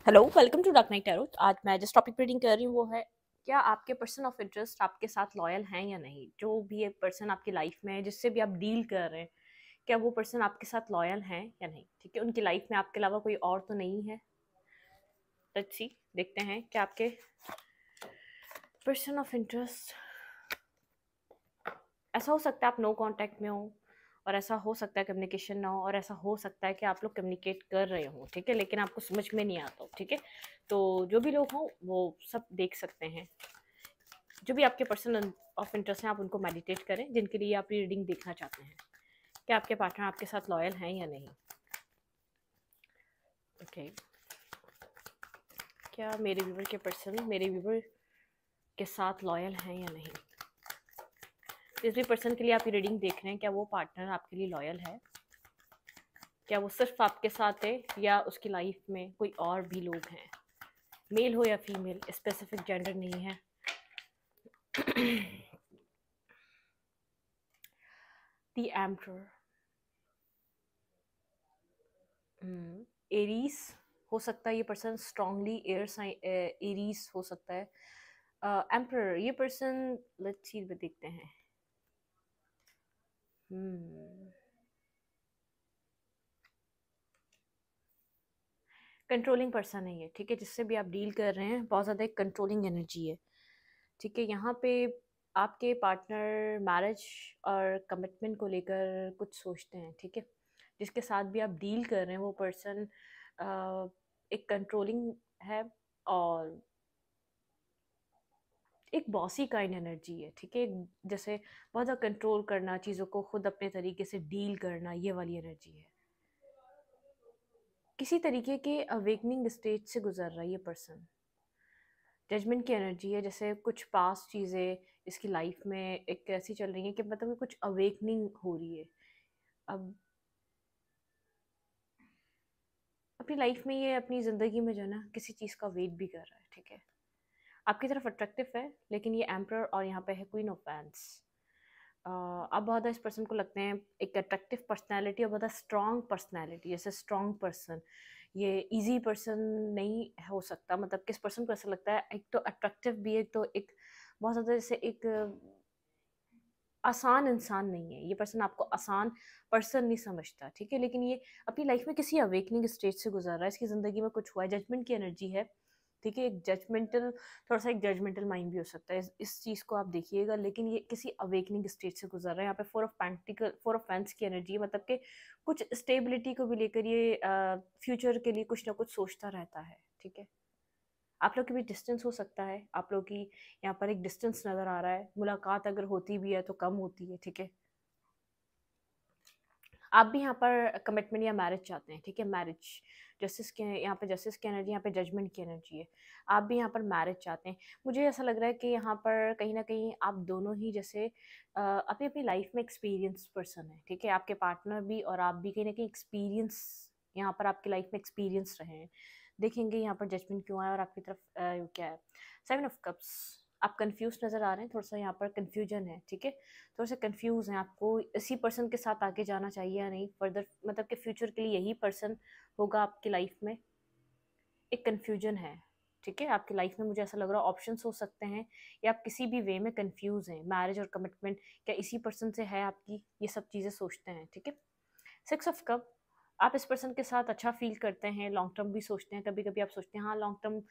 Hello, welcome to dark night tarot. आज मैं जिस टॉपिक पे रीडिंग कर रही हूँ वो है, क्या आपके पर्सन ऑफ इंटरेस्ट आपके साथ लॉयल हैं या नहीं। जो भी एक पर्सन आपकी लाइफ में है, जिससे भी आप डील कर रहे हैं, क्या वो पर्सन आपके साथ लॉयल हैं या नहीं। ठीक है, उनकी लाइफ में आपके अलावा कोई और तो नहीं है। लेट्स सी, देखते हैं क्या आपके पर्सन ऑफ इंटरेस्ट। ऐसा हो सकता है आप नो कांटेक्ट में हो, और ऐसा हो सकता है कम्युनिकेशन ना हो, और ऐसा हो सकता है कि आप लोग कम्युनिकेट कर रहे हो, ठीक है, लेकिन आपको समझ में नहीं आता हो। ठीक है, तो जो भी लोग हों वो सब देख सकते हैं। जो भी आपके पर्सन ऑफ इंटरेस्ट हैं, आप उनको मेडिटेट करें, जिनके लिए आप रीडिंग देखना चाहते हैं। क्या आपके पार्टनर आपके साथ लॉयल हैं या नहीं। ओके, क्या मेरे व्यूवर के पर्सन मेरे व्यूवर के साथ लॉयल हैं या नहीं। जिस भी पर्सन के लिए आप रीडिंग देख रहे हैं, क्या वो पार्टनर आपके लिए लॉयल है। क्या वो सिर्फ आपके साथ है या उसकी लाइफ में कोई और भी लोग हैं, मेल हो या फीमेल, स्पेसिफिक जेंडर नहीं है। द एम्परर, एरीज हो सकता है ये person, strongly air sign Aries हो सकता है। एम्परर ये पर्सन, लेट्स सी देखते हैं। कंट्रोलिंग पर्सन है ये, ठीक है, जिससे भी आप डील कर रहे हैं बहुत ज़्यादा एक कंट्रोलिंग एनर्जी है। ठीक है, यहाँ पे आपके पार्टनर मैरिज और कमिटमेंट को लेकर कुछ सोचते हैं। ठीक है, जिसके साथ भी आप डील कर रहे हैं वो पर्सन एक कंट्रोलिंग है, और एक बॉसी काइंड एनर्जी है। ठीक है, जैसे बहुत ज़्यादा कंट्रोल करना, चीज़ों को खुद अपने तरीके से डील करना, ये वाली एनर्जी है। किसी तरीके के अवेकनिंग स्टेज से गुजर रहा है ये पर्सन। जजमेंट की एनर्जी है, जैसे कुछ पास्ट चीज़ें इसकी लाइफ में एक ऐसी चल रही हैं कि मतलब कि कुछ अवेकनिंग हो रही है। अब अपनी लाइफ में ये अपनी ज़िंदगी में जो है ना, किसी चीज़ का वेट भी कर रहा है। ठीक है, आपकी तरफ अट्रैक्टिव है, लेकिन ये एम्परर और यहाँ पे है क्वीन ऑफ वैंड्स। अब बहुत इस पर्सन को लगते हैं एक अट्रैक्टिव पर्सनैलिटी और बहुत स्ट्रॉन्ग पर्सनैलिटी। जैसे स्ट्रॉन्ग पर्सन, ये इजी पर्सन नहीं हो सकता। मतलब किस पर्सन को ऐसा लगता है, एक तो अट्रैक्टिव भी है, तो एक बहुत ज़्यादा जैसे एक आसान इंसान नहीं है ये पर्सन। आपको आसान पर्सन नहीं समझता। ठीक है, लेकिन ये अपनी लाइफ में किसी अवेकनिंग स्टेज से गुजर रहा है। इसकी ज़िंदगी में कुछ हुआ है, जजमेंट की एनर्जी है। ठीक है, एक जजमेंटल, थोड़ा सा एक जजमेंटल माइंड भी हो सकता है। इस चीज़ को आप देखिएगा, लेकिन ये किसी अवेकनिंग स्टेज से गुजर रहा है। यहाँ पे फोर ऑफ पेंटिकल की एनर्जी है, मतलब कि कुछ स्टेबिलिटी को भी लेकर ये फ्यूचर के लिए कुछ ना कुछ सोचता रहता है। ठीक है, आप लोग के बीच डिस्टेंस हो सकता है, आप लोग की यहाँ पर एक डिस्टेंस नज़र आ रहा है। मुलाकात अगर होती भी है तो कम होती है। ठीक है, आप भी यहाँ पर कमिटमेंट या मैरिज चाहते हैं। ठीक है, मैरिज जस्टिस के, यहाँ पे जस्टिस की एनर्जी, यहाँ पे जजमेंट की एनर्जी है। आप भी यहाँ पर मैरिज चाहते हैं। मुझे ऐसा लग रहा है कि यहाँ पर कहीं ना कहीं आप दोनों ही जैसे अपनी अपनी लाइफ में एक्सपीरियंस पर्सन है। ठीक है, आपके पार्टनर भी और आप भी कहीं ना कहीं एक्सपीरियंस, यहाँ पर आपकी लाइफ में एक्सपीरियंस रहे हैं। देखेंगे यहाँ पर जजमेंट क्यों आया, और आपकी तरफ क्या है, 7 ऑफ कप्स। आप कंफ्यूज नज़र आ रहे हैं, थोड़ा सा यहाँ पर कंफ्यूजन है। ठीक है, थोड़ा सा कंफ्यूज हैं, आपको इसी पर्सन के साथ आगे जाना चाहिए या नहीं फर्दर, मतलब कि फ्यूचर के लिए यही पर्सन होगा आपकी लाइफ में। एक कंफ्यूजन है। ठीक है, आपकी लाइफ में मुझे ऐसा लग रहा है ऑप्शंस हो सकते हैं, या आप किसी भी वे में कंफ्यूज हैं। मैरिज और कमिटमेंट क्या इसी पर्सन से है आपकी, ये सब चीज़ें सोचते हैं। ठीक है, 6 ऑफ कप, आप इस पर्सन के साथ अच्छा फील करते हैं, लॉन्ग टर्म भी सोचते हैं। कभी कभी आप सोचते हैं हाँ लॉन्ग टर्म,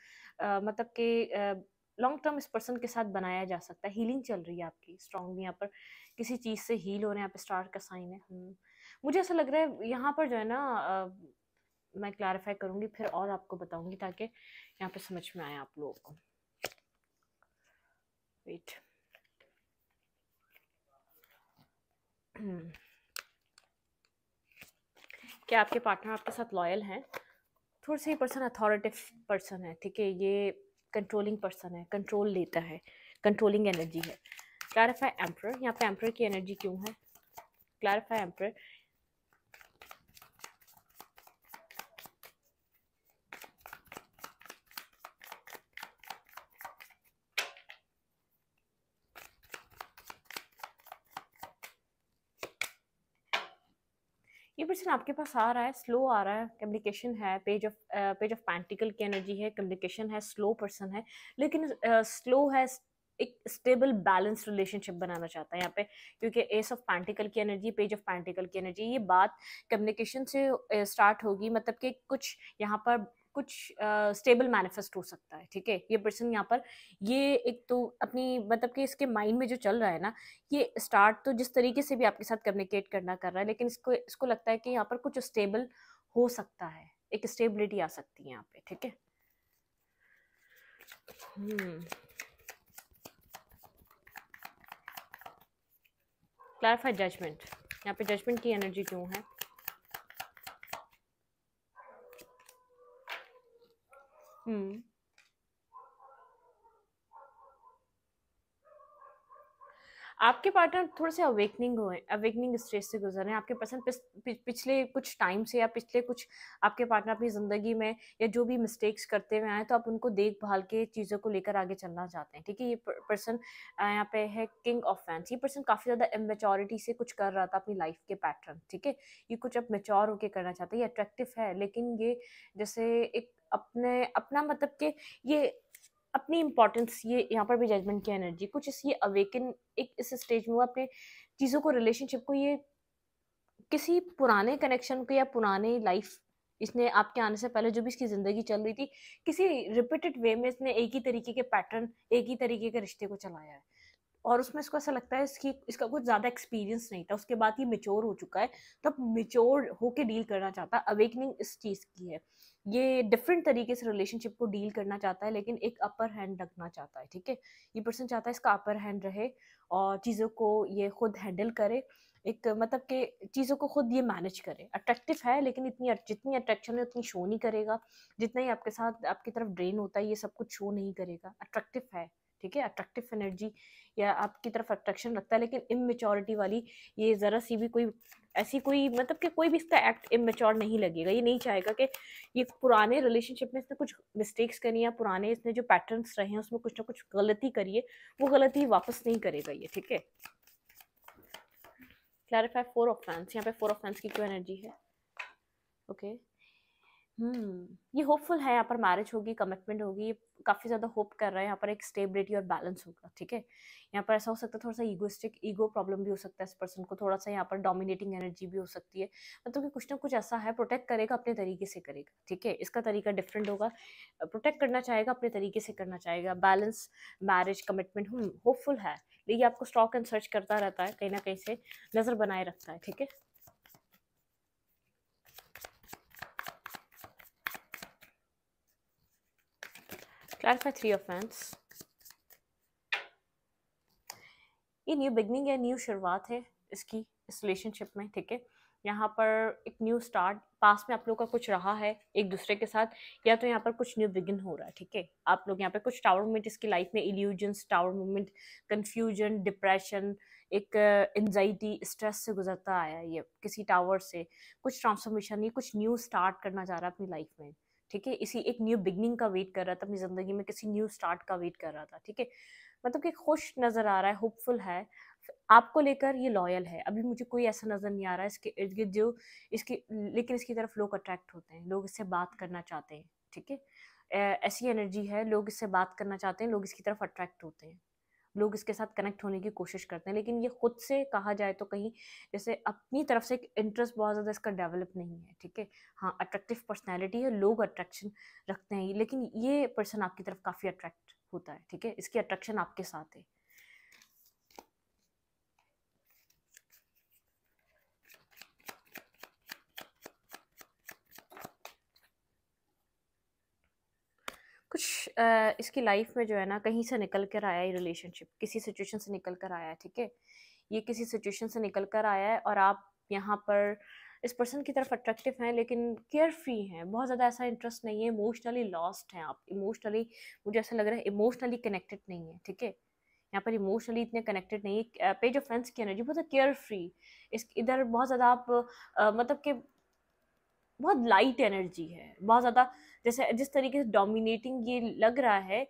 मतलब कि लॉन्ग टर्म इस पर्सन के साथ बनाया जा सकता है। हीलिंग चल रही है आपकी स्ट्रांगली, यहाँ पर किसी चीज़ से हील हो रहे हैं। यहाँ पे स्टार का साइन है। मुझे ऐसा लग रहा है यहाँ पर जो है ना, मैं क्लैरिफाई करूँगी फिर और आपको बताऊँगी, ताकि यहाँ पे समझ में आए आप लोगों को। वेट, क्या आपके पार्टनर आपके साथ लॉयल हैं। थोड़ा सा ये पर्सन अथॉरिटिव पर्सन है। ठीक है, ये कंट्रोलिंग पर्सन है, कंट्रोल लेता है, कंट्रोलिंग एनर्जी है। क्लैरिफाई एम्परर, यहाँ पे एम्परर की एनर्जी क्यों है। क्लैरिफाई एम्परर, ये पर्सन आपके पास आ रहा है, स्लो आ रहा है, कम्युनिकेशन है, पेज ऑफ पेंटिकल की एनर्जी है, कम्युनिकेशन है, स्लो पर्सन है, लेकिन स्लो है, एक स्टेबल बैलेंस रिलेशनशिप बनाना चाहता है यहाँ पे, क्योंकि एस ऑफ पेंटिकल की एनर्जी, पेज ऑफ पेंटिकल की एनर्जी, ये बात कम्युनिकेशन से स्टार्ट होगी, मतलब कि कुछ यहाँ पर कुछ स्टेबल मैनिफेस्ट हो सकता है, ठीक है। ये पर्सन यहाँ पर ये एक तो अपनी मतलब कि इसके माइंड में जो चल रहा है ना, ये स्टार्ट तो जिस तरीके से भी आपके साथ कम्युनिकेट करना कर रहा है, लेकिन इसको इसको लगता है कि यहाँ पर कुछ स्टेबल हो सकता है, एक स्टेबिलिटी आ सकती है यहाँ पे, ठीक है। क्लैरिफाई जजमेंट, यहाँ पे जजमेंट की एनर्जी क्यों है? आपके पार्टनर थोड़े से अवेकनिंग स्टेज से गुजर रहे हैं। आपके पर्सन पिछले कुछ टाइम से या पिछले कुछ आपके पार्टनर अपनी ज़िंदगी में या जो भी मिस्टेक्स करते हुए आए, तो आप उनको देखभाल के चीज़ों को लेकर आगे चलना चाहते हैं, ठीक है। ये पर्सन यहाँ पे है किंग ऑफ फैंस। ये पर्सन काफ़ी ज़्यादा इमेच्योरिटी से कुछ कर रहा था अपनी लाइफ के पैटर्न, ठीक है। ये कुछ अब मेच्योर होकर करना चाहता है। ये अट्रैक्टिव है, लेकिन ये जैसे एक अपना मतलब कि ये अपनी इम्पोर्टेंस, ये यहाँ पर भी जजमेंट की एनर्जी, कुछ इस ये अवेकन एक इस स्टेज में वो अपने चीज़ों को, रिलेशनशिप को, ये किसी पुराने कनेक्शन को या पुराने लाइफ, इसने आपके आने से पहले जो भी इसकी ज़िंदगी चल रही थी, किसी रिपीटेड वे में इसने एक ही तरीके के पैटर्न, एक ही तरीके के रिश्ते को चलाया है, और उसमें इसको ऐसा लगता है इसका कुछ ज़्यादा एक्सपीरियंस नहीं था। उसके बाद ये मेच्योर हो चुका है, तो अब मेच्योर होके डील करना चाहता है। अवेकनिंग इस चीज़ की है, ये डिफरेंट तरीके से रिलेशनशिप को डील करना चाहता है, लेकिन एक अपर हैंड रखना चाहता है, ठीक है। ये पर्सन चाहता है इसका अपर हैंड रहे और चीज़ों को ये खुद हैंडल करे, एक मतलब कि चीज़ों को खुद ये मैनेज करे। अट्रैक्टिव है, लेकिन जितनी अट्रैक्शन है उतनी शो नहीं करेगा, जितना ही आपके साथ आपकी तरफ ड्रेन होता है ये सब कुछ शो नहीं करेगा। अट्रैक्टिव है, ठीक है। अट्रैक्टिव एनर्जी या आपकी तरफ अट्रैक्शन रखता है, लेकिन इमेच्योरिटी वाली, ये ज़रा सी भी कोई ऐसी कोई मतलब कि कोई भी इसका एक्ट इमेच्योर नहीं लगेगा। ये नहीं चाहेगा कि ये पुराने रिलेशनशिप में इसने कुछ मिस्टेक्स करी, या पुराने इसने जो पैटर्न्स रहे हैं उसमें कुछ ना कुछ गलती करी है, वो गलती वापस नहीं करेगा ये, ठीक है। Clarify four of fans. यहाँ पे फोर ऑफ फैंस की क्यों एनर्जी है? ओके, ये होपफुल है, यहाँ पर मैरिज होगी, कमिटमेंट होगी, ये काफ़ी ज़्यादा होप कर रहा है, यहाँ पर एक स्टेबिलिटी और बैलेंस होगा, ठीक है। यहाँ पर ऐसा हो सकता है थोड़ा सा ईगो प्रॉब्लम भी हो सकता है इस पर्सन को, थोड़ा सा यहाँ पर डोमिनेटिंग एनर्जी भी हो सकती है, मतलब कि कुछ ना कुछ ऐसा है। प्रोटेक्ट करेगा, अपने तरीके से करेगा, ठीक है। इसका तरीका डिफरेंट होगा, प्रोटेक्ट करना चाहेगा, अपने तरीके से करना चाहेगा। बैलेंस, मैरिज, कमिटमेंट, होपफुल है, लेकिन आपको स्टॉक एंड सर्च करता रहता है, कहीं ना कहीं से नज़र बनाए रखता है, ठीक है। Clarify three of fans. ये न्यू बिगनिंग है, न्यू शुरुआत है इसकी इस रिलेशनशिप में, ठीक है। यहाँ पर एक न्यू स्टार्ट, पास में आप लोग का कुछ रहा है एक दूसरे के साथ, या तो यहाँ पर कुछ न्यू बिगिन हो रहा है, ठीक है। आप लोग यहाँ पे कुछ टावर मूवमेंट इसकी लाइफ में, illusions, tower movement, confusion, depression, एक एंजाइटी, स्ट्रेस से गुजरता आया है ये, किसी टावर से कुछ ट्रांसफॉर्मेशन, ये कुछ न्यू स्टार्ट करना चाह रहा है अपनी लाइफ में, ठीक है। इसी एक न्यू बिगनिंग का वेट कर रहा था अपनी ज़िंदगी में, किसी न्यू स्टार्ट का वेट कर रहा था, ठीक है। मतलब कि खुश नज़र आ रहा है, होपफुल है, आपको लेकर ये लॉयल है। अभी मुझे कोई ऐसा नज़र नहीं आ रहा है इसके इर्द गिर्द जो इसकी, लेकिन इसकी तरफ लोग अट्रैक्ट होते हैं, लोग इससे बात करना चाहते हैं, ठीक है। ऐसी एनर्जी है, लोग इससे बात करना चाहते हैं, लोग इसकी तरफ अट्रैक्ट होते हैं, लोग इसके साथ कनेक्ट होने की कोशिश करते हैं, लेकिन ये खुद से कहा जाए तो कहीं जैसे अपनी तरफ से इंटरेस्ट बहुत ज़्यादा इसका डेवलप नहीं है, ठीक है। हाँ, अट्रैक्टिव पर्सनैलिटी है, लोग अट्रैक्शन रखते हैं, लेकिन ये पर्सन आपकी तरफ काफ़ी अट्रैक्ट होता है, ठीक है। इसकी अट्रैक्शन आपके साथ है। कुछ इसकी लाइफ में जो है ना, कहीं से निकल कर आया है रिलेशनशिप, किसी सिचुएशन से निकल कर आया है, ठीक है। ये किसी सिचुएशन से निकल कर आया है, और आप यहाँ पर इस पर्सन की तरफ अट्रैक्टिव हैं, लेकिन केयर फ्री हैं, बहुत ज़्यादा ऐसा इंटरेस्ट नहीं है, इमोशनली लॉस्ट हैं आप, इमोशनली मुझे ऐसा लग रहा है इमोशनली कनेक्टेड नहीं है, ठीक है। यहाँ पर इमोशनली इतने कनेक्टेड नहीं है। पेज ऑफ फ्रेंड्स की एनर्जी बहुत केयर फ्री, इस इधर बहुत ज़्यादा आप मतलब कि बहुत लाइट एनर्जी है, बहुत ज़्यादा, जैसे जिस तरीके से डोमिनेटिंग ये लग रहा है,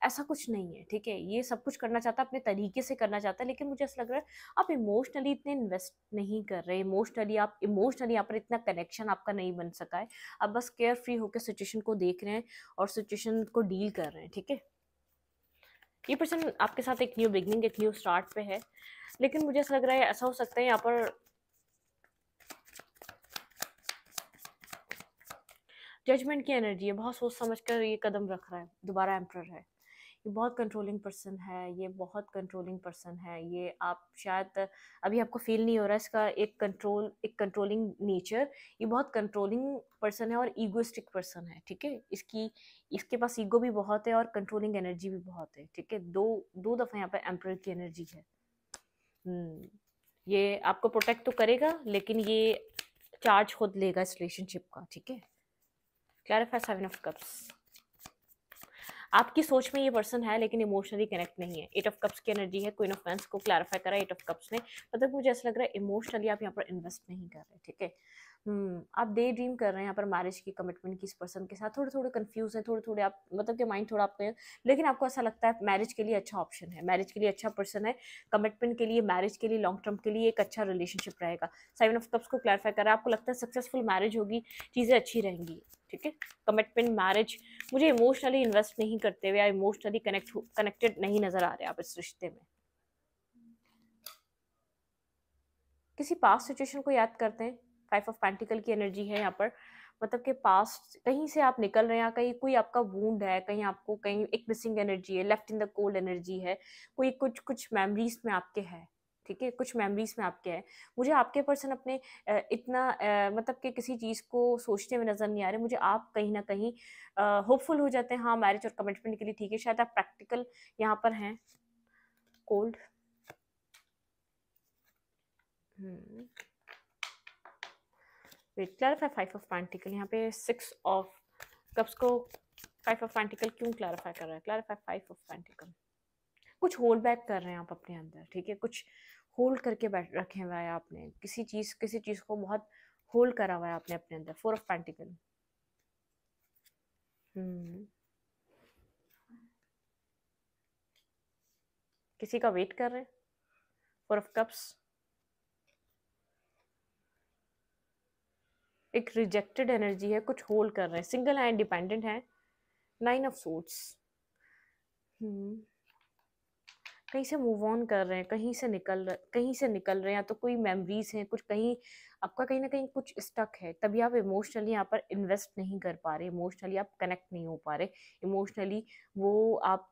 ऐसा कुछ नहीं है, ठीक है। ये सब कुछ करना चाहता है, अपने तरीके से करना चाहता है, लेकिन मुझे ऐसा लग रहा है आप इमोशनली इतने इन्वेस्ट नहीं कर रहे। इमोशनली यहाँ पर इतना कनेक्शन आपका नहीं बन सका है। आप बस केयर फ्री होकर सिचुएशन को देख रहे हैं और सिचुएशन को डील कर रहे हैं, ठीक है। ये पर्सन आपके साथ एक न्यू बिगनिंग, एक न्यू स्टार्ट पे है, लेकिन मुझे ऐसा लग रहा है ऐसा हो सकता है यहाँ पर जजमेंट की एनर्जी है, बहुत सोच समझ कर ये कदम रख रहा है। दोबारा एम्परर है, ये बहुत कंट्रोलिंग पर्सन है, ये बहुत कंट्रोलिंग पर्सन है। ये आप शायद अभी आपको फील नहीं हो रहा है इसका एक कंट्रोलिंग नेचर। ये बहुत कंट्रोलिंग पर्सन है और ईगोइस्टिक पर्सन है, ठीक है। इसके पास ईगो भी बहुत है और कंट्रोलिंग एनर्जी भी बहुत है, ठीक है। दो दो दफा यहाँ पे एम्परर की एनर्जी है। ये आपको प्रोटेक्ट तो करेगा, लेकिन ये चार्ज खुद लेगा इस रिलेशनशिप का, ठीक है। Clarify 7 of cups. आपकी सोच में ये पर्सन है लेकिन इमोशनली कनेक्ट नहीं है। 8 ऑफ कप्स की एनर्जी है, क्वीन ऑफ पेंस को क्लैरिफाई करा 8 ऑफ कप्स ने। मतलब मुझे ऐसा लग रहा है इमोशनली आप यहाँ पर इन्वेस्ट नहीं कर रहे, ठीक है। आप डे ड्रीम कर रहे हैं यहाँ पर मैरिज की, कमिटमेंट की इस पर्सन के साथ। थोड़े थोड़े कंफ्यूज हैं, थोड़े थोड़े आप मतलब कि माइंड थोड़ा आपका, लेकिन आपको ऐसा लगता है मैरिज के लिए अच्छा ऑप्शन है, मैरिज के लिए अच्छा पर्सन है, कमिटमेंट के लिए, मैरिज के लिए, लॉन्ग टर्म के लिए एक अच्छा रिलेशनशिप रहेगा। 7 ऑफ कप्स को क्लैरिफाई कर रहा है, आपको लगता है सक्सेसफुल मैरिज होगी, चीज़ें अच्छी रहेंगी, ठीक है। कमिटमेंट, मैरिज, मुझे इमोशनली इन्वेस्ट नहीं करते हुए या इमोशनली कनेक्टेड नहीं नजर आ रहे आप इस रिश्ते में। किसी पास्ट सिचुएशन को याद करते हैं। 5 ऑफ पेंटिकल की एनर्जी है यहाँ पर, मतलब कि पास्ट कहीं से आप निकल रहे हैं, कहीं कोई आपका वूंड है, कहीं आपको कहीं एक मिसिंग एनर्जी है, left in the cold energy है, कोई कुछ मेमोरीज में आपके है, ठीक है। कुछ मेमोरीज में आपके है। मुझे आपके पर्सन अपने इतना मतलब कि किसी चीज़ को सोचते हुए नजर नहीं आ रहे। मुझे आप कहीं ना कहीं होपफुल हो जाते हैं, हाँ मैरिज और कमिटमेंट के लिए, ठीक है। शायद आप प्रैक्टिकल यहाँ पर हैं। Cold, wet, clarify 5 of pentacle. यहाँ पे 6 ऑफ कप्स को 5 ऑफ पेंटिकल क्यों क्लैरिफाई कर रहा है? Clarify 5 of pentacle. कुछ होल्ड बैक कर रहे हैं आप अपने अंदर, ठीक है। कुछ होल्ड करके बैठ रखे हुआ है आपने, किसी चीज को बहुत होल्ड करा हुआ है आपने अपने अंदर। 4 ऑफ पेंटिकल। किसी का वेट कर रहे हैं। 4 ऑफ कप्स, एक रिजेक्टेड एनर्जी है, कुछ होल्ड कर रहे हैं, सिंगल है, इंडिपेंडेंट है। 9 ऑफ सोर्ड्स, कहीं से मूव ऑन कर रहे हैं, कहीं से निकल रहे हैं, या तो कोई मेमोरीज हैं, कुछ कहीं आपका कहीं ना कहीं कुछ स्टक है, तभी आप इमोशनली यहाँ पर इन्वेस्ट नहीं कर पा रहे, इमोशनली आप कनेक्ट नहीं हो पा रहे, इमोशनली वो आप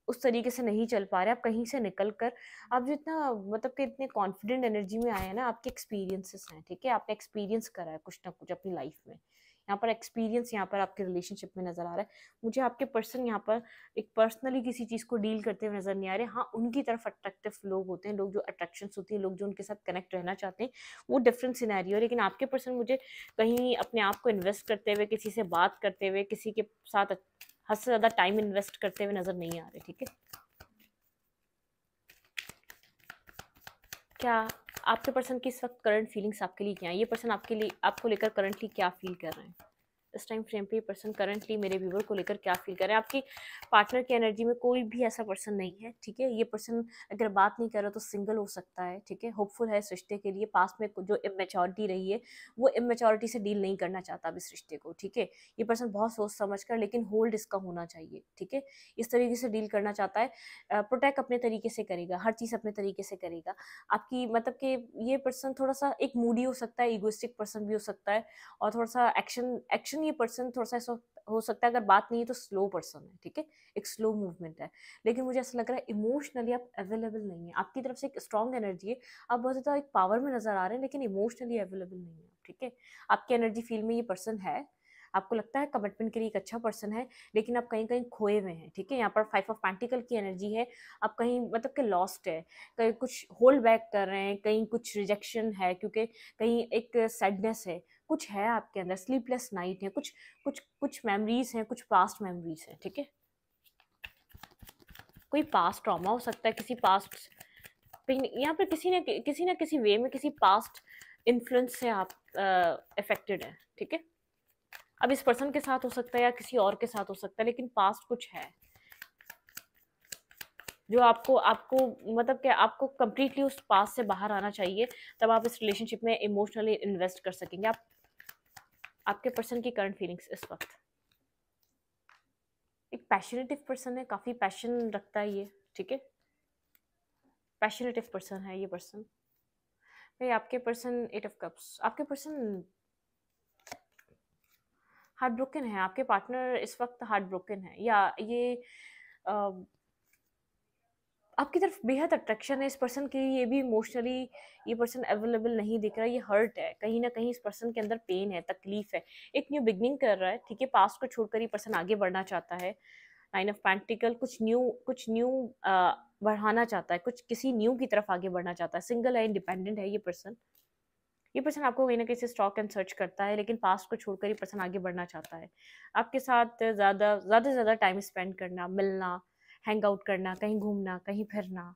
उस तरीके से नहीं चल पा रहे। आप कहीं से निकल कर आप जो इतना मतलब कि इतने कॉन्फिडेंट एनर्जी में आए हैं ना, आपके एक्सपीरियंसेस हैं, ठीक है। आपने एक्सपीरियंस करा है कुछ ना कुछ अपनी लाइफ में। यहाँ पर एक्सपीरियंस यहाँ पर आपके रिलेशनशिप में नजर आ रहा है। मुझे आपके पर्सन यहाँ पर एक पर्सनली किसी चीज़ को डील करते हुए नजर नहीं आ रहे। हाँ, उनकी तरफ अट्रैक्टिव लोग होते हैं, लोग जो अट्रैक्शंस होती है, लोग जो उनके साथ कनेक्ट रहना चाहते हैं, वो डिफरेंट सिनेरियो है। लेकिन आपके पर्सन मुझे कहीं अपने आप को इन्वेस्ट करते हुए, किसी से बात करते हुए, किसी के साथ हद से ज़्यादा टाइम इन्वेस्ट करते हुए नजर नहीं आ रहे, ठीक है। क्या आपके पर्सन की इस वक्त करंट फीलिंग्स आपके लिए क्या है? ये पर्सन आपके लिए, आपको लेकर करंटली क्या फील कर रहे हैं? इस टाइम फ्रेम पे ये पर्सन करंटली मेरे व्यूवर को लेकर क्या फील कर रहे हैं? आपकी पार्टनर की एनर्जी में कोई भी ऐसा पर्सन नहीं है, ठीक है। ये पर्सन अगर बात नहीं कर रहा तो सिंगल हो सकता है, ठीक है। होपफुल है इस रिश्ते के लिए। पास्ट में जो इमेच्योरिटी रही है, वो इमेच्योरिटी से डील नहीं करना चाहता अब इस रिश्ते को, ठीक है। ये पर्सन बहुत सोच समझ कर, लेकिन होल्ड इसका होना चाहिए, ठीक है। इस तरीके से डील करना चाहता है। प्रोटेक्ट अपने तरीके से करेगा, हर चीज़ अपने तरीके से करेगा। आपकी मतलब कि ये पर्सन थोड़ा सा एक मूडी हो सकता है, इगोइस्टिक पर्सन भी हो सकता है, और थोड़ा सा एक्शन ये पर्सन थोड़ा सा ऐसा हो सकता है, अगर बात नहीं है तो स्लो पर्सन है, ठीक है। एक स्लो मूवमेंट है। लेकिन मुझे ऐसा लग रहा है इमोशनली आप अवेलेबल नहीं है। आपकी तरफ से एक स्ट्रॉन्ग एनर्जी है, आप बहुत ज़्यादा एक पावर में नजर आ रहे हैं, लेकिन इमोशनली अवेलेबल नहीं है, ठीक है। आपकी एनर्जी फील्ड में ये पर्सन है। आपको लगता है कमिटमेंट के लिए एक अच्छा पर्सन है, लेकिन आप कहीं कहीं खोए हुए हैं, ठीक है। यहाँ पर 5 ऑफ पेंटिकल की एनर्जी है। आप कहीं मतलब कि लॉस्ट है, कहीं कुछ होल्ड बैक कर रहे हैं, कहीं कुछ रिजेक्शन है, क्योंकि कहीं एक सैडनेस है, कुछ है आपके अंदर, स्लीपलेस नाइट है, कुछ मेमोरीज हैं, कुछ पास्ट मेमोरीज हैं, ठीक है। कोई पास्ट ट्रॉमा हो सकता है, किसी पास्ट यहाँ पर किसी ना किसी वे में किसी पास्ट इन्फ्लुएंस से आप अफेक्टेड है, ठीक है। अब इस पर्सन के साथ हो सकता है या किसी और के साथ हो सकता है, लेकिन पास्ट कुछ है। जो आपको आपको मतलब कि आपको कंप्लीटली उस पास से बाहर आना चाहिए, तब आप इस रिलेशनशिप में इमोशनली इन्वेस्ट कर सकेंगे। आप आपके पर्सन की करंट फीलिंग्स इस वक्त, एक पैशनेटिव पर्सन है, काफ़ी पैशन रखता है ये, ठीक है, पैशनेटिव पर्सन है ये पर्सन। भाई आपके पर्सन 8 ऑफ कप्स, आपके पर्सन हार्ट ब्रोकन है, आपके पार्टनर इस वक्त हार्ट ब्रोकन है, या ये अ, आपकी तरफ बेहद अट्रैक्शन है इस पर्सन की, ये भी इमोशनली ये पर्सन अवेलेबल नहीं दिख रहा है, ये हर्ट है कहीं ना कहीं, इस पर्सन के अंदर पेन है, तकलीफ है, एक न्यू बिगनिंग कर रहा है, ठीक है, पास्ट को छोड़कर ये पर्सन आगे बढ़ना चाहता है। 9 ऑफ पेंटिकल, कुछ न्यू बढ़ाना चाहता है, कुछ किसी न्यू की तरफ आगे बढ़ना चाहता है, सिंगल है, इंडिपेंडेंट है ये पर्सन आपको कहीं ना कहीं से स्टॉक एंड सर्च करता है, लेकिन पास्ट को छोड़कर ये पर्सन आगे बढ़ना चाहता है, आपके साथ ज़्यादा ज़्यादा से ज़्यादा टाइम स्पेंड करना, मिलना, हैंग आउट करना, कहीं घूमना, कहीं फिरना।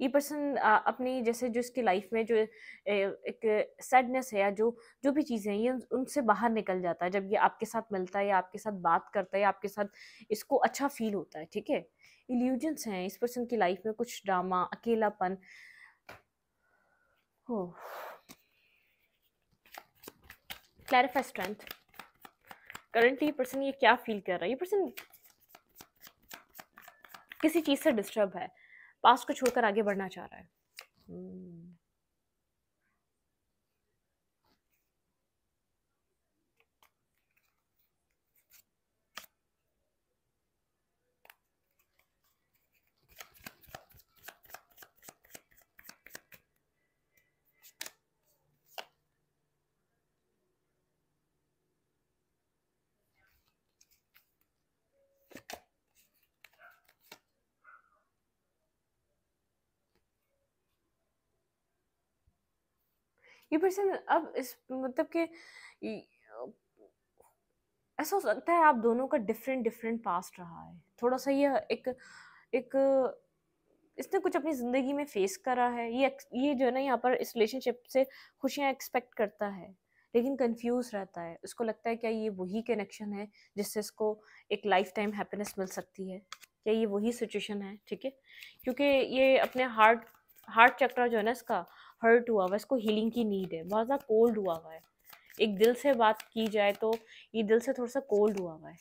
ये पर्सन अपनी जैसे जो इसकी लाइफ में जो एक सैडनेस है, या जो जो भी चीज़ें हैं, ये उनसे बाहर निकल जाता है जब ये आपके साथ मिलता है, या आपके साथ बात करता है, या आपके साथ इसको अच्छा फील होता है, ठीक है। इल्यूजन्स हैं इस पर्सन की लाइफ में, कुछ ड्रामा, अकेलापन हो। क्लैरिफाई स्ट्रेंथ, करंटली ये पर्सन ये क्या फील कर रहा है, ये पर्सन किसी चीज़ से डिस्टर्ब है, पास्ट को छोड़कर आगे बढ़ना चाह रहा है। ये पर्सन अब इस मतलब कि ऐसा हो सकता है आप दोनों का डिफरेंट डिफरेंट पास्ट रहा है, थोड़ा सा ये एक एक इसने कुछ अपनी ज़िंदगी में फेस करा है, ये जो है ना यहाँ पर इस रिलेशनशिप से खुशियाँ एक्सपेक्ट करता है, लेकिन कंफ्यूज रहता है, उसको लगता है क्या ये वही कनेक्शन है जिससे इसको एक लाइफ टाइम हैप्पीनेस मिल सकती है, क्या ये वही सिचुएशन है, ठीक है, क्योंकि ये अपने हार्ट हार्ट चक्रा जो है ना इसका हर्ट हुआ हुआ है, इसको हीलिंग की नीड है, बहुत ज़्यादा कोल्ड हुआ हुआ है, एक दिल से बात की जाए तो ये दिल से थोड़ा सा कोल्ड हुआ हुआ है।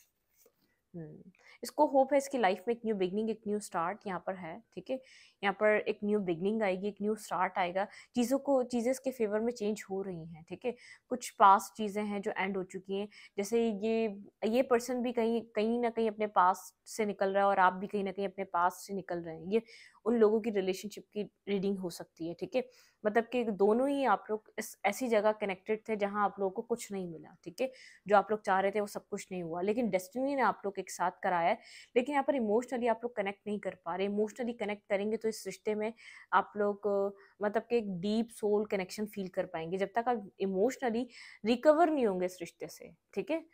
इसको होप है इसकी लाइफ में एक न्यू बिगनिंग, एक न्यू स्टार्ट यहाँ पर है, ठीक है, यहाँ पर एक न्यू बिगनिंग आएगी, एक न्यू स्टार्ट आएगा, चीज़ें इसके फेवर में चेंज हो रही हैं, ठीक है, कुछ पास्ट चीज़ें हैं जो एंड हो चुकी हैं, जैसे ये पर्सन भी कहीं कहीं ना कहीं अपने पास्ट से निकल रहा है, और आप भी कहीं ना कहीं अपने पास्ट से निकल रहे हैं, ये उन लोगों की रिलेशनशिप की रीडिंग हो सकती है, ठीक है, मतलब कि दोनों ही आप लोग इस ऐसी जगह कनेक्टेड थे जहाँ आप लोगों को कुछ नहीं मिला, ठीक है, जो आप लोग चाह रहे थे वो सब कुछ नहीं हुआ, लेकिन डेस्टिनी ने आप लोग एक साथ कराया है, लेकिन यहाँ पर इमोशनली आप लोग कनेक्ट नहीं कर पा रहे, इमोशनली कनेक्ट करेंगे तो इस रिश्ते में आप लोग मतलब कि एक डीप सोल कनेक्शन फील कर पाएंगे, जब तक आप इमोशनली रिकवर नहीं होंगे इस रिश्ते से, ठीक है,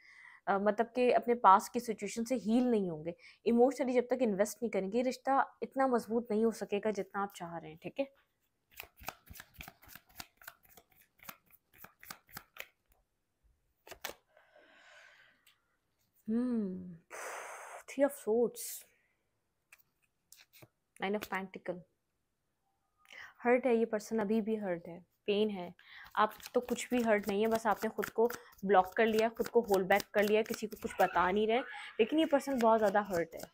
मतलब कि अपने पास की सिचुएशन से हील नहीं होंगे, इमोशनली जब तक इन्वेस्ट नहीं करेंगे, रिश्ता इतना मजबूत नहीं हो सकेगा जितना आप चाह रहे हैं, ठीक है। Three of Swords, 9 of pentacle, hurt है ये पर्सन, अभी भी हर्ट है, पेन है, आप तो कुछ भी हर्ट नहीं है, बस आपने खुद को ब्लॉक कर लिया, खुद को होल्ड बैक कर लिया, किसी को कुछ बता नहीं रहे, लेकिन ये पर्सन बहुत ज़्यादा हर्ट है,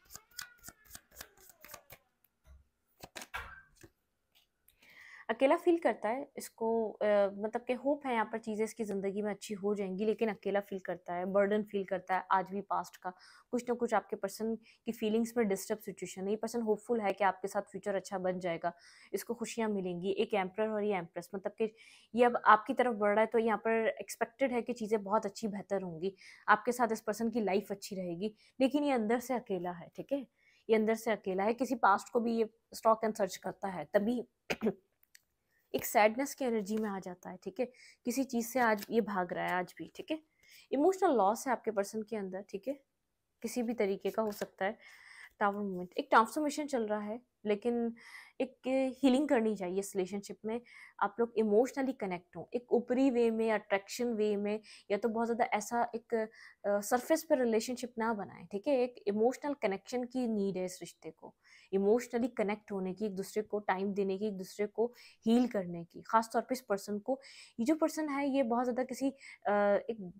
अकेला फील करता है इसको, मतलब कि होप है यहाँ पर चीज़ें इसकी ज़िंदगी में अच्छी हो जाएंगी, लेकिन अकेला फील करता है, बर्डन फील करता है आज भी पास्ट का, कुछ ना कुछ आपके पर्सन की फीलिंग्स में डिस्टर्ब सिचुएशन है, ये पर्सन होपफुल है कि आपके साथ फ्यूचर अच्छा बन जाएगा, इसको खुशियाँ मिलेंगी, एक एम्प्रर और ये एम्प्रेस, मतलब कि ये अब आपकी तरफ बढ़ रहा है, तो यहाँ पर एक्सपेक्टेड है कि चीज़ें बहुत अच्छी बेहतर होंगी, आपके साथ इस पर्सन की लाइफ अच्छी रहेगी, लेकिन ये अंदर से अकेला है, ठीक है, ये अंदर से अकेला है, किसी पास्ट को भी ये स्टॉक एंड सर्च करता है, तभी एक सैडनेस की एनर्जी में आ जाता है, ठीक है, किसी चीज़ से आज ये भाग रहा है आज भी, ठीक है, इमोशनल लॉस है आपके पर्सन के अंदर, ठीक है, किसी भी तरीके का हो सकता है, टावर मोमेंट एक ट्रांसफॉर्मेशन चल रहा है, लेकिन एक हीलिंग करनी चाहिए इस रिलेशनशिप में। आप लोग इमोशनली कनेक्ट हो, एक ऊपरी वे में, अट्रैक्शन वे में, या तो बहुत ज़्यादा ऐसा एक सरफेस पर रिलेशनशिप ना बनाए, ठीक है। एक इमोशनल कनेक्शन की नीड है इस रिश्ते को, इमोशनली कनेक्ट होने की, एक दूसरे को टाइम देने की, एक दूसरे को हील करने की। खास तौर पे इस पर्सन को, ये जो पर्सन है ये बहुत ज़्यादा किसी एक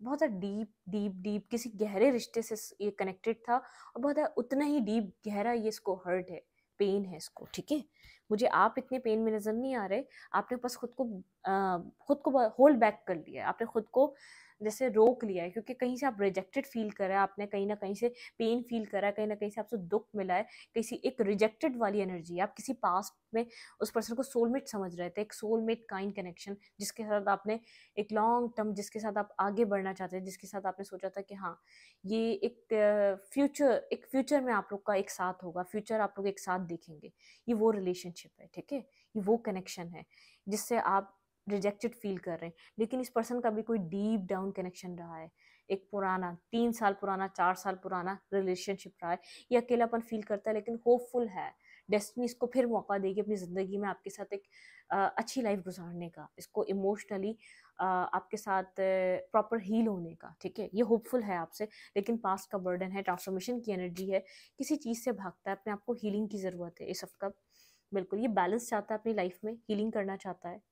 बहुत ज़्यादा डीप डीप डीप किसी गहरे रिश्ते से ये कनेक्टेड था, और बहुत ज़्यादा उतना ही डीप गहरा ये इसको हर्ट है, पेन है इसको, ठीक है। मुझे आप इतने पेन में नज़र नहीं आ रहे, आपने बस खुद को होल्ड बैक कर लिया है, आपने खुद को जैसे रोक लिया है, क्योंकि कहीं से आप रिजेक्टेड फील कर रहे हैं, आपने कहीं ना कहीं से पेन फील करा है, कहीं ना कहीं से आपसे दुख मिला है, किसी एक रिजेक्टेड वाली एनर्जी है। आप किसी पास्ट में उस पर्सन को सोलमेट समझ रहे थे, एक सोलमेट काइंड कनेक्शन, जिसके साथ आपने एक लॉन्ग टर्म, जिसके साथ आप आगे बढ़ना चाहते थे, जिसके साथ आपने सोचा था कि हाँ ये एक फ्यूचर में आप लोग का एक साथ होगा, फ्यूचर आप लोग एक साथ देखेंगे। ये वो रिलेशनशिप है, ठीक है, ये वो कनेक्शन है जिससे आप रिजेक्टेड फील कर रहे हैं। लेकिन इस पर्सन का भी कोई डीप डाउन कनेक्शन रहा है, एक पुराना 3 साल पुराना, 4 साल पुराना रिलेशनशिप रहा है। ये अकेलापन फील करता है, लेकिन होपफुल है, डेस्टिनी इसको फिर मौका देगी अपनी ज़िंदगी में आपके साथ एक अच्छी लाइफ गुजारने का, इसको इमोशनली आपके साथ प्रॉपर हील होने का, ठीक है। ये होपफुल है आपसे, लेकिन पास्ट का बर्डन है, ट्रांसफॉर्मेशन की एनर्जी है, किसी चीज़ से भागता है, अपने आप को हीलिंग की ज़रूरत है इस सबका। बिल्कुल, ये बैलेंस चाहता है अपनी लाइफ में, हीलिंग करना चाहता है,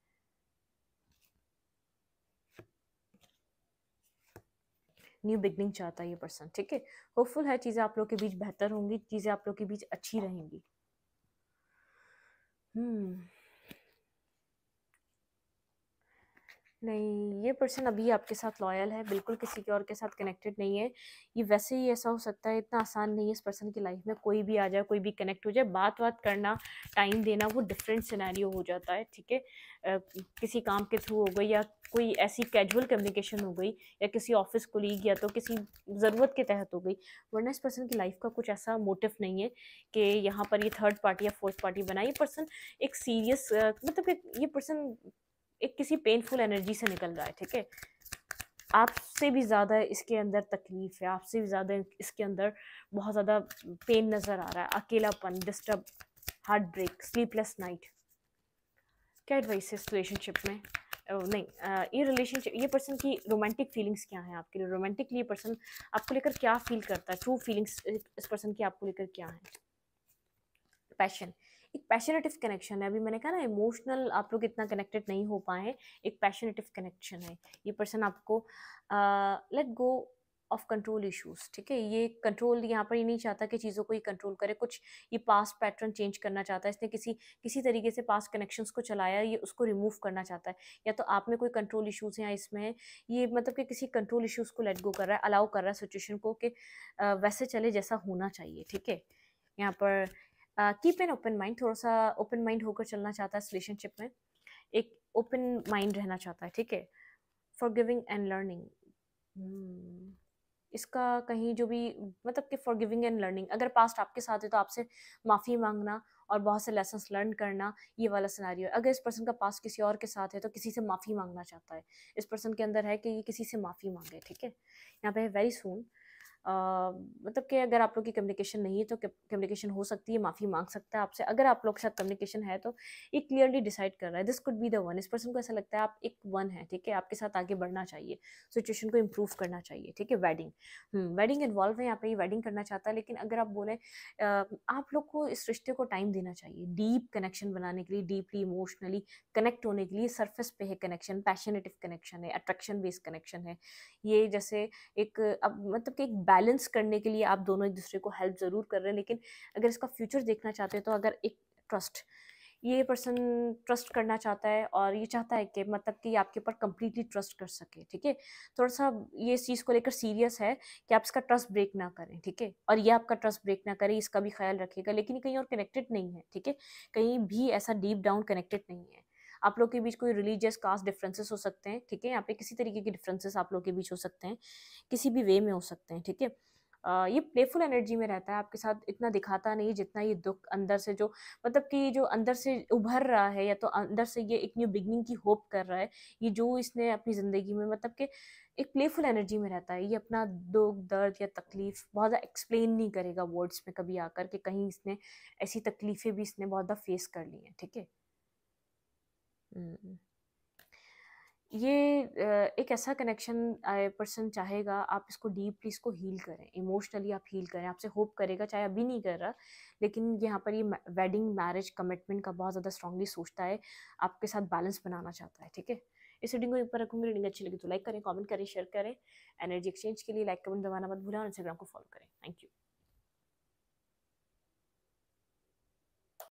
न्यू बिगनिंग चाहता है ये पर्सन, ठीक है। होपफुल है, चीज़ें आप लोग के बीच बेहतर होंगी, चीज़ें आप लोग के बीच अच्छी रहेंगी। हम्म नहीं, ये पर्सन अभी आपके साथ लॉयल है, बिल्कुल किसी के और के साथ कनेक्टेड नहीं है। ये वैसे ही ऐसा हो सकता है, इतना आसान नहीं है इस पर्सन की लाइफ में कोई भी आ जाए, कोई भी कनेक्ट हो जाए, बात बात करना, टाइम देना, वो डिफरेंट सिनेरियो हो जाता है, ठीक है। किसी काम के थ्रू हो गई, या कोई ऐसी कैजुअल कम्युनिकेशन हो गई, या किसी ऑफिस कोलीग, या तो किसी ज़रूरत के तहत हो गई। वरना इस पर्सन की लाइफ का कुछ ऐसा मोटिव नहीं है कि यहाँ पर ये थर्ड पार्टी या फोर्थ पार्टी बनाए। ये पर्सन एक सीरियस मतलब कि ये पर्सन एक किसी पेनफुल एनर्जी से निकल रहा है, ठीक है। आपसे भी ज़्यादा इसके अंदर तकलीफ है, आपसे भी ज़्यादा इसके अंदर बहुत ज़्यादा पेन नज़र आ रहा है, अकेलापन, disturb, heart break, sleepless night. क्या एडवाइस है इस रिलेशनशिप में? नहीं, ये रिलेशनशिप, ये पर्सन की रोमांटिक फीलिंग्स क्या हैं आपके लिए? रोमांटिकली ये पर्सन आपको लेकर क्या फील करता है? ट्रू फीलिंग्स इस पर्सन की आपको लेकर क्या है? पैशन, एक पैशनेटिव कनेक्शन है। अभी मैंने कहा ना, इमोशनल आप लोग इतना कनेक्टेड नहीं हो पाए हैं, एक पैशनेटिव कनेक्शन है। ये पर्सन आपको let go of control issues, ठीक है। ये कंट्रोल यहाँ पर ये नहीं चाहता कि चीज़ों को ये कंट्रोल करे, कुछ ये पास्ट पैटर्न चेंज करना चाहता है, इसने किसी किसी तरीके से पास्ट कनेक्शंस को चलाया, ये उसको रिमूव करना चाहता है। या तो आप में कोई कंट्रोल इश्यूज हैं, इसमें है, ये मतलब कि किसी कंट्रोल इश्यूज को लेट गो कर रहा है, अलाउ कर रहा है सिचुएशन को कि वैसे चले जैसा होना चाहिए, ठीक है। यहाँ पर कीप एन ओपन माइंड, थोड़ा सा ओपन माइंड होकर चलना चाहता है इस रिलेशनशिप में, एक ओपन माइंड रहना चाहता है, ठीक है। फॉरगिविंग एंड लर्निंग, इसका कहीं जो भी मतलब कि फॉरगिविंग एंड लर्निंग, अगर पास्ट आपके साथ है तो आपसे माफ़ी मांगना और बहुत से लेसन्स लर्न करना, ये वाला सिनेरियो है। अगर इस पर्सन का पास्ट किसी और के साथ है तो किसी से माफ़ी मांगना चाहता है, इस पर्सन के अंदर है कि ये किसी से माफ़ी मांगे, ठीक है। यहाँ पे वेरी सून, मतलब कि अगर आप लोग की कम्युनिकेशन नहीं है तो कम्युनिकेशन हो सकती है, माफ़ी मांग सकता है आपसे। अगर आप लोग के साथ कम्युनिकेशन है तो ये क्लियरली डिसाइड कर रहा है, this could be the one. इस पर्सन को ऐसा लगता है आप एक वन है, ठीक है, आपके साथ आगे बढ़ना चाहिए, सिचुएशन को इम्प्रूव करना चाहिए, ठीक है। वेडिंग, वेडिंग इन्वॉल्व है यहाँ पे, ये वेडिंग करना चाहता है। लेकिन अगर आप बोले आप लोग को इस रिश्ते को टाइम देना चाहिए, डीप कनेक्शन बनाने के लिए, डीपली इमोशनली कनेक्ट होने के लिए। सरफेस पे है कनेक्शन, पैशनेटिव कनेक्शन है, अट्रैक्शन बेस्ड कनेक्शन है ये। जैसे एक अब मतलब कि एक बैलेंस करने के लिए आप दोनों एक दूसरे को हेल्प ज़रूर कर रहे हैं, लेकिन अगर इसका फ्यूचर देखना चाहते हैं तो अगर एक ट्रस्ट, ये पर्सन ट्रस्ट करना चाहता है, और ये चाहता है कि मतलब कि आपके ऊपर कंप्लीटली ट्रस्ट कर सके, ठीक है। थोड़ा सा ये इस चीज़ को लेकर सीरियस है कि आप इसका ट्रस्ट ब्रेक ना करें, ठीक है, और ये आपका ट्रस्ट ब्रेक ना करे, इसका भी ख्याल रखेगा। लेकिन ये कहीं और कनेक्टेड नहीं है, ठीक है, कहीं भी ऐसा डीप डाउन कनेक्टेड नहीं है। आप लोग के बीच कोई रिलीजियस कास्ट डिफरेंसेस हो सकते हैं, ठीक है, यहाँ पे किसी तरीके के डिफरेंसेस आप लोग के बीच हो सकते हैं, किसी भी वे में हो सकते हैं, ठीक है। ये प्लेफुल एनर्जी में रहता है आपके साथ, इतना दिखाता नहीं जितना ये दुख अंदर से जो मतलब कि जो अंदर से उभर रहा है, या तो अंदर से ये एक न्यू बिगनिंग की होप कर रहा है। ये जो इसने अपनी ज़िंदगी में मतलब कि एक प्लेफुल एनर्जी में रहता है। ये अपना दुख दर्द या तकलीफ बहुत ज़्यादा एक्सप्लेन नहीं करेगा वर्ड्स में कभी आकर कि कहीं इसने ऐसी तकलीफें भी इसने बहुत ज़्यादा फेस कर ली हैं, ठीक है। हम्म। ये एक ऐसा कनेक्शन पर्सन चाहेगा, आप इसको डीपली इसको हील करें, इमोशनली आप हील करें, आपसे होप करेगा, चाहे अभी नहीं कर रहा, लेकिन यहाँ पर ये वेडिंग मैरिज कमिटमेंट का बहुत ज़्यादा स्ट्रांगली सोचता है, आपके साथ बैलेंस बनाना चाहता है, ठीक है। इस रीडिंग को ऊपर रखूंगी। रीडिंग अच्छी लगी तो लाइक करें, कमेंट करें, शेयर करें। एनर्जी एक्सचेंज के लिए लाइक कमेंट दबाना मत भूलें और इंस्टाग्राम को फॉलो करें। Thank you.